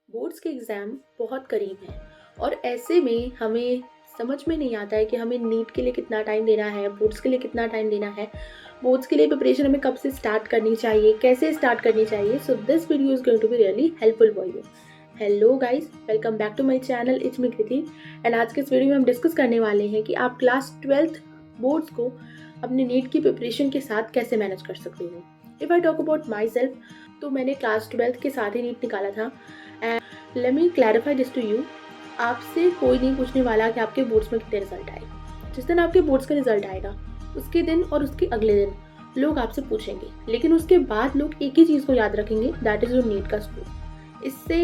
Boards के exam बहुत करीब हैं और ऐसे में हमें समझ में नहीं आता है कि हमें नीट के लिए कितना टाइम देना है, बोर्ड्स के लिए कितना टाइम देना है, बोर्ड्स के लिए प्रिपरेशन हमें कब से स्टार्ट करनी चाहिए, कैसे स्टार्ट करनी चाहिए। So this video is going to be really helpful for you. Hello guys, welcome back to my channel, it's me Kriti. And आज के इस वीडियो में हम डिस्कस करने वाले हैं कि आप क्लास 12th बोर्ड्स को अपने नीट की प्रिपरेशन के साथ कैसे मैनेज कर सकते हो। If I talk about my self, तो मैंने क्लास 12th के साथ ही नीट निकाला था। And let me clarify this to you, आपसे कोई नहीं पूछने वाला कि आपके बोर्ड्स में कितने रिजल्ट आए। जिस दिन आपके बोर्ड्स का रिजल्ट आएगा उसके दिन और उसके अगले दिन लोग आपसे पूछेंगे, लेकिन उसके बाद लोग एक ही चीज़ को याद रखेंगे, दैट इज़ योर नीट का स्कोर। इससे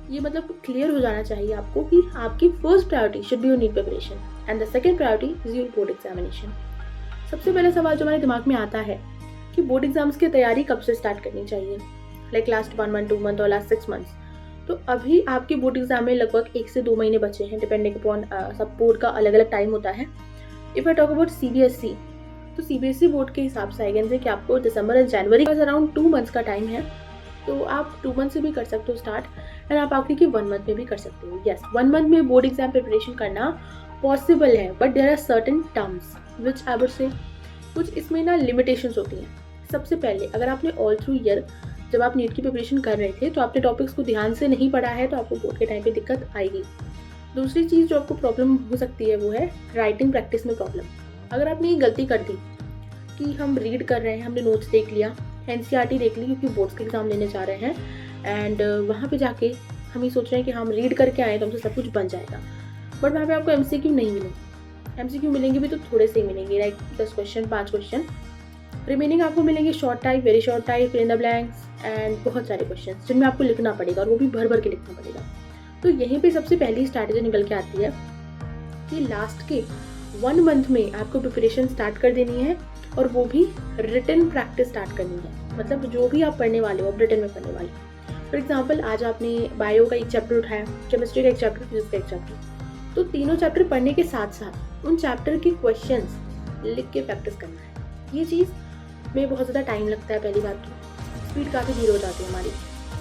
ये मतलब क्लियर हो जाना चाहिए आपको कि आपकी first priority should be your NEET preparation and the second priority is your board examination. सबसे पहला सवाल जो हमारे दिमाग में आता है कि बोर्ड एग्जाम्स की तैयारी कब से स्टार्ट करनी चाहिए, लाइक लास्ट 1 मंथ 2 मंथ और लास्ट 6 मंथ्स। तो अभी आपके बोर्ड एग्जाम में लगभग 1 से 2 महीने बचे हैं, डिपेंडिंग अपॉन सब बोर्ड का अलग अलग टाइम होता है। If I talk about CBSE, तो सीबीएसई बोर्ड के हिसाब से आई कैन से कि आपको दिसंबर एंड जनवरी का अराउंड 2 मंथ्स का टाइम है। तो आप 2 मंथ से भी कर सकते हो स्टार्ट, एंड आप आखिरी के 1 मंथ में भी कर सकते हो। यस, 1 मंथ में बोर्ड एग्जाम प्रिपरेशन करना पॉसिबल है, but there are certain terms which I would say कुछ इसमें ना लिमिटेशंस होती हैं। सबसे पहले, अगर आपने ऑल थ्रू ईयर जब आप नीट की प्रिपरेशन कर रहे थे तो आपने टॉपिक्स को ध्यान से नहीं पढ़ा है, तो आपको बोर्ड के टाइम पे दिक्कत आएगी। दूसरी चीज़ जो आपको प्रॉब्लम हो सकती है वो है राइटिंग प्रैक्टिस में प्रॉब्लम। अगर आपने ये गलती कर दी कि हम रीड कर रहे हैं, हमने नोट्स देख लिया, एनसीईआरटी देख ली क्योंकि बोर्ड्स के एग्जाम लेने जा रहे हैं, एंड वहाँ पे जाके हम ये सोच रहे हैं कि हम रीड करके आए तो हमसे सब कुछ बन जाएगा, बट वहाँ पे आपको एमसीक्यू नहीं मिलेंगे। एमसीक्यू मिलेंगे भी तो थोड़े से ही मिलेंगे, लाइक 10 क्वेश्चन 5 क्वेश्चन। रिमेनिंग आपको मिलेंगे short type, very short type, fill in the blanks and बहुत सारे क्वेश्चन जिनमें आपको लिखना पड़ेगा, और वो भी भर भर के लिखना पड़ेगा। तो यहीं पे सबसे पहली स्ट्रैटेजी निकल के आती है कि लास्ट के 1 मंथ में आपको प्रिपरेशन स्टार्ट कर देनी है, और वो भी रिटन प्रैक्टिस स्टार्ट करनी है। मतलब जो भी आप पढ़ने वाले हो, आप रिटन में पढ़ने वाले। फॉर एग्जाम्पल, आज आपने बायो का एक चैप्टर उठाया, केमिस्ट्री का एक चैप्टर, फिजिक्स का एक चैप्टर, तो तीनों चैप्टर पढ़ने के साथ साथ उन चैप्टर के क्वेश्चंस लिख के प्रैक्टिस करना है। ये चीज़ में बहुत ज़्यादा टाइम लगता है। पहली बात तो स्पीड काफ़ी धीरे हो जाती है हमारी,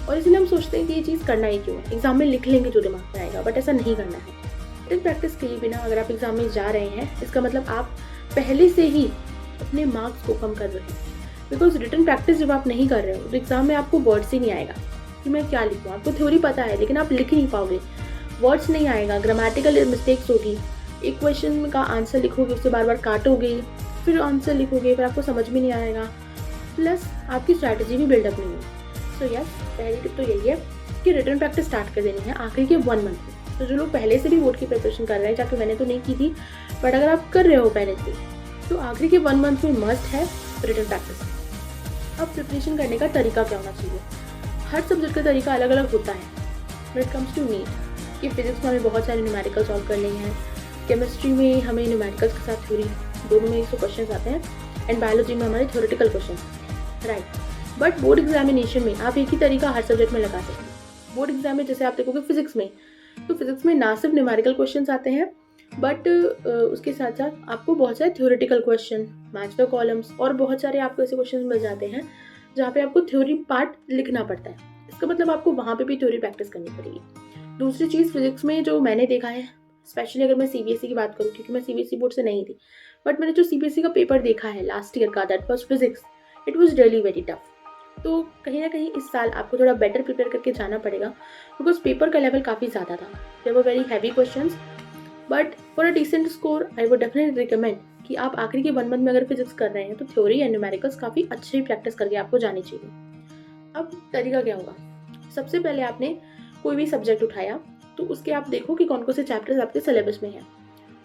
और इसलिए हम सोचते हैं कि ये चीज़ करना ही क्यों है, एग्जाम में लिख लेंगे जो दिमाग में आएगा, बट ऐसा नहीं करना है। रिटन प्रैक्टिस किए बिना अगर आप एग्जाम में जा रहे हैं, इसका मतलब आप पहले से ही अपने मार्क्स को कम कर रहे हैं। बिकॉज रिटन प्रैक्टिस जब आप नहीं कर रहे हो तो एग्जाम में आपको वर्ड्स ही नहीं आएगा कि मैं क्या लिखूँ। आपको थ्योरी पता है लेकिन आप लिख नहीं पाओगे, वर्ड्स नहीं आएगा, ग्रामेटिकल मिस्टेक्स होगी। एक क्वेश्चन का आंसर लिखोगे, उससे बार बार काटोगे, फिर आंसर लिखोगे, फिर आपको समझ में नहीं आएगा, प्लस आपकी स्ट्रैटेजी भी बिल्डअप नहीं होगी। सो यस, पहली टिप तो यही है कि रिटन प्रैक्टिस स्टार्ट कर देनी है आखिरी के 1 मंथ में। तो जो लोग पहले से भी बोर्ड की प्रिपरेशन कर रहे हैं, जाके मैंने तो नहीं की थी, बट अगर आप कर रहे हो पहले से, तो आखिरी के 1 मंथ में मस्ट है रिटन प्रैक्टिस। अब प्रिपरेशन करने का तरीका क्या होना चाहिए? हर सब्जेक्ट का तरीका अलग अलग होता है। When it comes to NEET, कि फिजिक्स में हमें बहुत सारे न्यूमेरिकल सॉल्व करने हैं, केमिस्ट्री में हमें न्यूमेरिकल्स के साथ थ्योरी, दोनों में 100 क्वेश्चन आते हैं, एंड बायोलॉजी में हमारे theoretical question, right. But board examination में आप एक ही तरीका हर सब्जेक्ट में लगा सकते हैं। बोर्ड एग्जाम में जैसे आप देखोगे फिजिक्स में, तो फिजिक्स में ना सिर्फ न्यूमेरिकल क्वेश्चन आते हैं, बट उसके साथ साथ आपको बहुत सारे theoretical question, match the columns, और बहुत सारे आपको ऐसे क्वेश्चन मिल जाते हैं जहाँ पे आपको थ्योरी पार्ट लिखना पड़ता है। इसका मतलब आपको वहाँ पे भी थ्योरी प्रैक्टिस करनी पड़ेगी। दूसरी चीज़, फिजिक्स में जो मैंने देखा है, स्पेशली अगर मैं सीबीएसई की बात करूँ, क्योंकि मैं सीबीएसई बोर्ड से नहीं थी, बट मैंने जो सीबीएसई का पेपर देखा है लास्ट ईयर का, that was physics, it was really very tough. तो कहीं ना कहीं इस साल आपको थोड़ा बेटर प्रिपेयर करके जाना पड़ेगा, बिकॉज पेपर का लेवल काफ़ी ज़्यादा था। There were very heavy questions, but for a decent score I would definitely recommend कि आप आखिरी के 1 मंथ में अगर फिजिक्स कर रहे हैं तो थ्योरी एंड न्यूमेरिकल्स काफ़ी अच्छी प्रैक्टिस करके आपको जानी चाहिए। अब तरीका क्या होगा? सबसे पहले आपने कोई भी सब्जेक्ट उठाया, तो उसके आप देखो कि कौन कौन से चैप्टर्स आपके सिलेबस में हैं।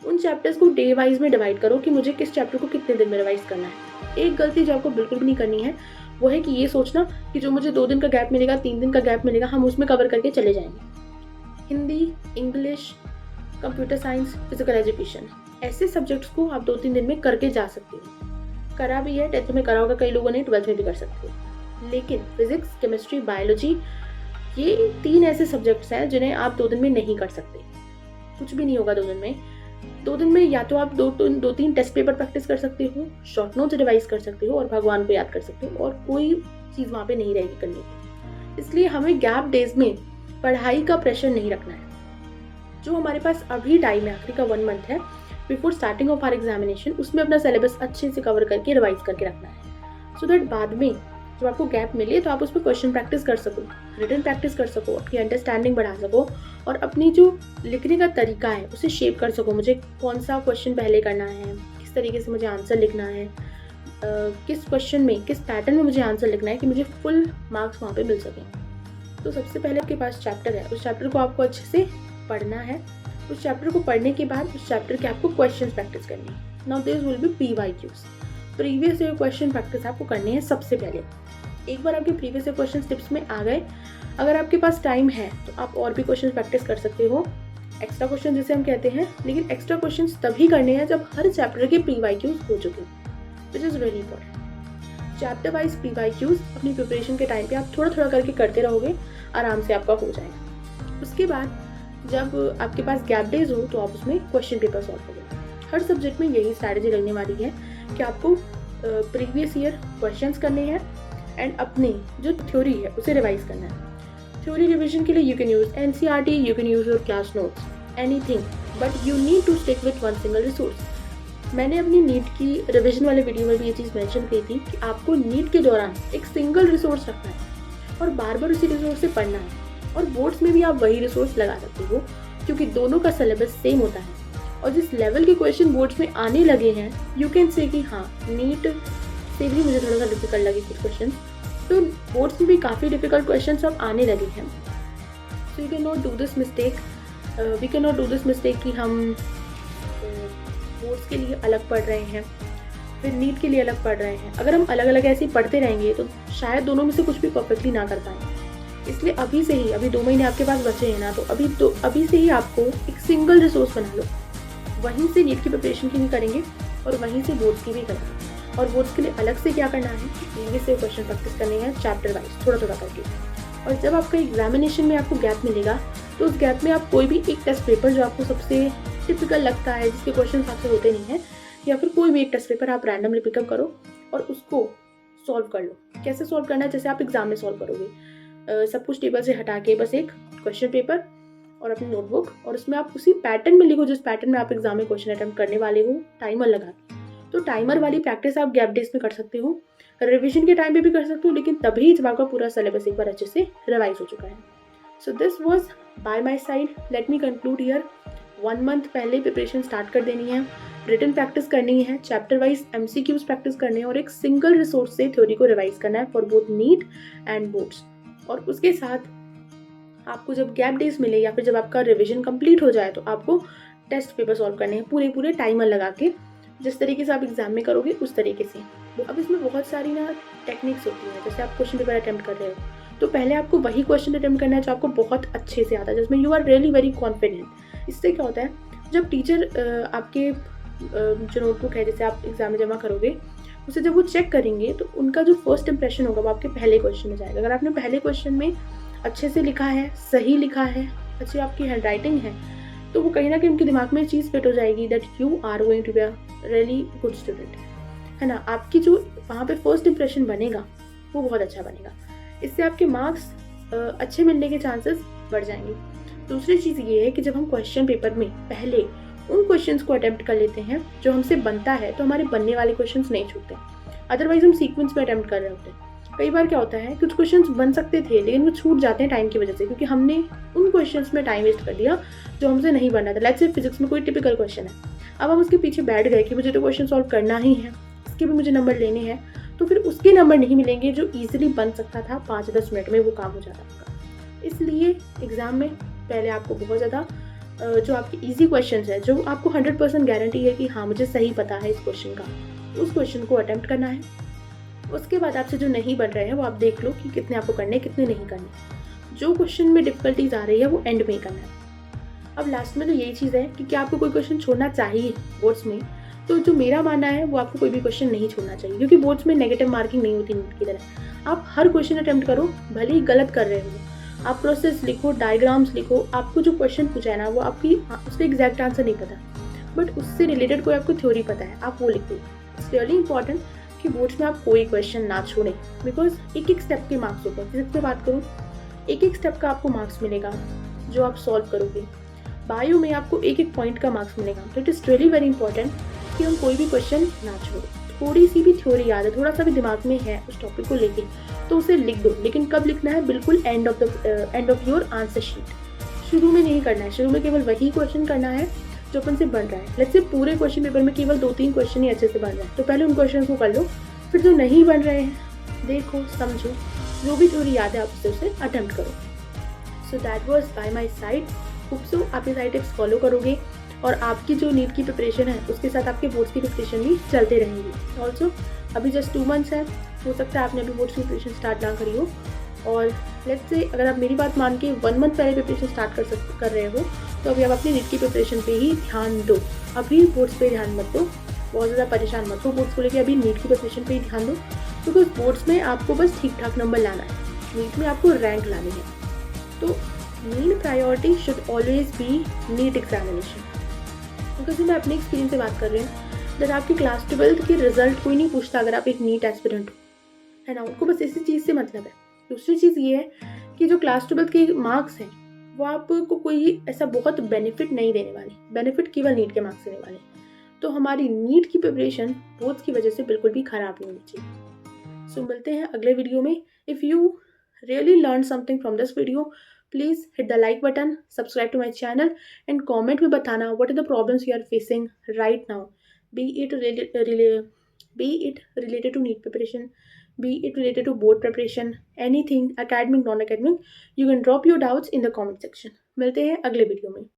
उन चैप्टर्स को डे वाइज में डिवाइड करो कि मुझे किस चैप्टर को कितने दिन में रिवाइज करना है। एक गलती जो आपको बिल्कुल भी नहीं करनी है वो है कि ये सोचना कि जो मुझे 2 दिन का गैप मिलेगा, 3 दिन का गैप मिलेगा, हम उसमें कवर करके चले जाएंगे। Hindi, English, computer science, physical education, ऐसे सब्जेक्ट्स को आप 2-3 दिन में करके जा सकते हो। करा भी है, 10th में करा होगा कई लोगों ने, 12th में भी कर सकते हो। लेकिन फिजिक्स, केमिस्ट्री, बायोलॉजी, ये 3 ऐसे सब्जेक्ट्स हैं जिन्हें आप 2 दिन में नहीं कर सकते। कुछ भी नहीं होगा 2 दिन में। 2 दिन में या तो आप 2-3 टेस्ट पेपर प्रैक्टिस कर सकते हो, शॉर्ट नोट्स रिवाइज कर सकते हो, और भगवान को याद कर सकते हो, और कोई चीज़ वहाँ पे नहीं रहेगी करने की। इसलिए हमें गैप डेज में पढ़ाई का प्रेशर नहीं रखना है। जो हमारे पास अभी टाइम है, आखिरी का 1 मंथ है before starting of are examination, उसमें अपना सिलेबस अच्छे से कवर करके रिवाइज करके रखना है, सो दैट बाद में जब आपको गैप मिले तो आप उसमें क्वेश्चन प्रैक्टिस कर सको, रिटन प्रैक्टिस कर सको, अपनी अंडरस्टैंडिंग बढ़ा सको और अपनी जो लिखने का तरीका है उसे शेप कर सको। मुझे कौन सा क्वेश्चन पहले करना है, किस तरीके से मुझे आंसर लिखना है, किस क्वेश्चन में किस पैटर्न में मुझे आंसर लिखना है कि मुझे फुल मार्क्स वहाँ पे मिल सकें। तो सबसे पहले आपके पास चैप्टर है, उस चैप्टर को आपको अच्छे से पढ़ना है। उस चैप्टर को पढ़ने के बाद उस चैप्टर के आपको क्वेश्चंस प्रैक्टिस करनी है। Now this will be PYQs, previous year question practice आपको करनी है सबसे पहले। एक बार आपके प्रीवियस ईयर क्वेश्चन टिप्स में आ गए, अगर आपके पास टाइम है तो आप और भी क्वेश्चन प्रैक्टिस कर सकते हो, एक्स्ट्रा क्वेश्चन जिसे हम कहते हैं। लेकिन एक्स्ट्रा क्वेश्चन तभी करने हैं जब हर चैप्टर के PYQs हो चुके, which is very important. Chapter wise PYQs अपनी प्रिपरेशन के टाइम पे आप थोड़ा थोड़ा करके करते रहोगे, आराम से आपका हो जाएगा। उसके बाद जब आपके पास गैप डेज हो तो आप उसमें क्वेश्चन पेपर सॉल्व करोगे। हर सब्जेक्ट में यही स्ट्रैटेजी लगने वाली है कि आपको प्रीवियस ईयर क्वेश्चंस करने हैं एंड अपनी जो थ्योरी है उसे रिवाइज करना है। थ्योरी रिविजन के लिए you can use NCERT, you can use your class notes, anything, but you need to stick with one single resource. मैंने अपनी नीट की रिविजन वाले वीडियो में भी ये चीज़ मेंशन की थी कि आपको नीट के दौरान एक सिंगल रिसोर्स रखना है और बार बार उसी रिसोर्स से पढ़ना है। और बोर्ड्स में भी आप वही रिसोर्स लगा सकते हो क्योंकि दोनों का सिलेबस सेम होता है। और जिस लेवल के क्वेश्चन बोर्ड्स में आने लगे हैं, यू कैन से कि हाँ, नीट से भी मुझे थोड़ा सा डिफिकल्ट लगे कुछ क्वेश्चन, तो बोर्ड्स में भी काफ़ी डिफिकल्ट क्वेश्चन अब आने लगे हैं। So you can not do this mistake, we can not do this mistake कि हम बोर्ड्स के लिए अलग पढ़ रहे हैं फिर नीट के लिए अलग पढ़ रहे हैं। अगर हम अलग अलग ऐसे ही पढ़ते रहेंगे तो शायद दोनों में से कुछ भी परफेक्टली ना कर पाएँ। इसलिए अभी से ही, अभी 2 महीने आपके पास बचे हैं ना, तो अभी से ही आपको एक सिंगल रिसोर्स बना लो। वहीं से नीट की प्रिपरेशन की भी करेंगे और वहीं से बोर्ड्स की भी करेंगे। और बोर्ड्स के लिए अलग से क्या करना है, प्रीवियस से क्वेश्चन प्रैक्टिस करने हैं चैप्टर वाइज थोड़ा थोड़ा करके। और जब आपका एग्जामिनेशन में आपको गैप मिलेगा तो उस गैप में आप कोई भी एक टेस्ट पेपर जो आपको सबसे टिपिकल लगता है, जिसके क्वेश्चन आपसे होते नहीं हैं, या फिर कोई भी एक टेस्ट पेपर आप रैंडमली पिकअप करो और उसको सॉल्व कर लो। कैसे सॉल्व करना है, जैसे आप एग्जाम में सॉल्व करोगे, सब कुछ टेबल से हटा के बस एक क्वेश्चन पेपर और अपनी नोटबुक, और उसमें आप उसी पैटर्न में लिखो जिस पैटर्न में आप एग्जाम में क्वेश्चन अटेम्प्ट करने वाले हो, टाइमर लगा के। तो टाइमर वाली प्रैक्टिस आप गैप डेज में कर सकते हो, रिविजन के टाइम पे भी कर सकते हो, लेकिन तभी जब आपका पूरा सिलेबस एक बार अच्छे से रिवाइज हो चुका है। So this was by my side, let me conclude here. 1 month पहले प्रिपरेशन स्टार्ट कर देनी है, रिटन प्रैक्टिस करनी है, चैप्टर वाइज MCQs प्रैक्टिस करने हैं और एक सिंगल रिसोर्स से थ्योरी को रिवाइज करना है for both neat and boards. और उसके साथ आपको जब गैप डेज मिले या फिर जब आपका रिवीजन कंप्लीट हो जाए तो आपको टेस्ट पेपर सॉल्व करने हैं पूरे टाइमर लगा के, जिस तरीके से आप एग्जाम में करोगे उस तरीके से। अब इसमें बहुत सारी ना टेक्निक्स होती हैं। जैसे आप क्वेश्चन पेपर अटेम्प्ट कर रहे हो तो पहले आपको वही क्वेश्चन अटेम्प्ट करना है जो आपको बहुत अच्छे से आता है, जिसमें you are really very confident. इससे क्या होता है, जब टीचर आपके जो नोटबुक है जिसे आप एग्जाम में जमा करोगे उसे जब वो चेक करेंगे तो उनका जो फर्स्ट इंप्रेशन होगा वो आपके पहले क्वेश्चन में जाएगा। अगर आपने पहले क्वेश्चन में अच्छे से लिखा है, सही लिखा है, अच्छी आपकी हैंड राइटिंग है, तो वो कहीं ना कहीं उनके दिमाग में चीज़ फिट हो जाएगी that you are going to be a really good student, है ना। आपकी जो वहाँ पे फर्स्ट इंप्रेशन बनेगा वो बहुत अच्छा बनेगा। इससे आपके मार्क्स अच्छे मिलने के चांसेस बढ़ जाएंगे। दूसरी चीज़ ये है कि जब हम क्वेश्चन पेपर में पहले उन क्वेश्चंस को अटेम्प्ट कर लेते हैं जो हमसे बनता है तो हमारे बनने वाले क्वेश्चंस नहीं छूटते। अदरवाइज हम सीक्वेंस में अटेम्प्ट कर रहे होते हैं। कई बार क्या होता है, कुछ क्वेश्चंस बन सकते थे लेकिन वो छूट जाते हैं टाइम की वजह से, क्योंकि हमने उन क्वेश्चंस में टाइम वेस्ट कर दिया जो हमसे नहीं बनना था। लेट्स से फिजिक्स में कोई टिपिकल क्वेश्चन है, अब हम उसके पीछे बैठ गए कि मुझे तो क्वेश्चन सॉल्व करना ही है, इसके भी मुझे नंबर लेने हैं, तो फिर उसके नंबर नहीं मिलेंगे जो ईजिली बन सकता था 5-10 मिनट में वो काम हो जाता आपका। इसलिए एग्ज़ाम में पहले आपको बहुत ज़्यादा जो आपके इजी क्वेश्चंस है, जो आपको 100% गारंटी है कि हाँ मुझे सही पता है इस क्वेश्चन का, उस क्वेश्चन को अटेम्प्ट करना है। उसके बाद आपसे जो नहीं बन रहे हैं वो आप देख लो कि कितने आपको करने, कितने नहीं करने। जो क्वेश्चन में डिफिकल्टीज आ रही है वो एंड में ही करना है। अब लास्ट में तो यही चीज़ है कि क्या आपको कोई क्वेश्चन छोड़ना चाहिए बोर्ड्स में, तो जो मेरा मानना है वो आपको कोई भी क्वेश्चन नहीं छोड़ना चाहिए, क्योंकि बोर्ड्स में नेगेटिव मार्किंग नहीं होती नीट की तरह। आप हर क्वेश्चन अटेम्प्ट करो, भले ही गलत कर रहे हो, आप प्रोसेस लिखो, डायग्राम्स लिखो, आपको जो क्वेश्चन पूछा है ना वो आपकी उसका एग्जैक्ट आंसर नहीं पता, बट उससे रिलेटेड कोई आपको थ्योरी पता है, आप वो लिख दो। इट्स रियली इंपॉर्टेंट कि बोर्ड्स में आप कोई क्वेश्चन ना छोड़ें, बिकॉज एक स्टेप के मार्क्स होते हैं। फिजिक्स में बात करूँ एक एक स्टेप का आपको मार्क्स मिलेगा जो आप सॉल्व करोगे। बायो में आपको एक एक पॉइंट का मार्क्स मिलेगा। तो it is really very important कि हम कोई भी क्वेश्चन ना छोड़ो। थोड़ी सी भी थ्योरी याद है, थोड़ा सा भी दिमाग में है उस टॉपिक को लेके, तो उसे लिख दो। लेकिन कब लिखना है? बिल्कुल end of your answer sheet. शुरू में नहीं करना है। शुरू में केवल वही क्वेश्चन करना है जो अपन से बन रहा है। लेट्स से पूरे क्वेश्चन पेपर में केवल 2-3 क्वेश्चन ही अच्छे से बन रहे हैं, तो पहले उन क्वेश्चन को कर लो। फिर जो नहीं बन रहे हैं, देखो, समझो, जो भी थ्योरी याद है आप उसे अटेम्प्ट करो। So that was by my side. Hope so आप ये सारी टिप्स फॉलो करोगे और आपकी जो नीट की प्रिपरेशन है उसके साथ आपके बोर्ड्स की प्रिपरेशन भी चलते रहेंगी। ऑल्सो अभी जस्ट 2 मंथ्स है, हो सकता है आपने अभी बोर्ड्स की प्रिपरेशन स्टार्ट ना करी हो। और लेट्स से अगर आप मेरी बात मान के 1 मंथ पहले प्रिपरेशन स्टार्ट कर रहे हो, तो अभी आप अपनी नीट की प्रिपरेशन पे ही ध्यान दो। अभी बोर्ड्स पे ध्यान मत दो, बहुत ज़्यादा परेशान मत हो बोर्ड्स को लेकर। अभी नीट की प्रिपरेशन पे ही ध्यान दो, बिकॉज बोर्ड्स में आपको बस ठीक ठाक नंबर लाना है, नीट में आपको रैंक लानी है। तो main priority should always be NEET examination. Because मैं अपने एक्सपीरियंस से बात कर रही हूँ, दैट आपकी क्लास 12th के रिजल्ट कोई नहीं पूछता अगर आप एक नीट एस्पिरेंट हो, है ना। उनको बस इसी चीज़ से मतलब है। दूसरी चीज़ ये है कि जो क्लास 12th के मार्क्स हैं वो आपको कोई ऐसा बहुत बेनिफिट नहीं देने वाले। बेनिफिट केवल नीट के मार्क्स देने वाले। तो हमारी नीट की प्रिपरेशन बोर्ड्स की वजह से बिल्कुल भी खराब नहीं होनी चाहिए। सो मिलते हैं अगले वीडियो में। If you really learned something from this video, please hit the like button, subscribe to my channel, and comment में बताना what are the problems you are facing right now, be it related to NEET preparation, be it related to board preparation, anything academic non academic, you can drop your doubts in the comment section. मिलते हैं अगले video में।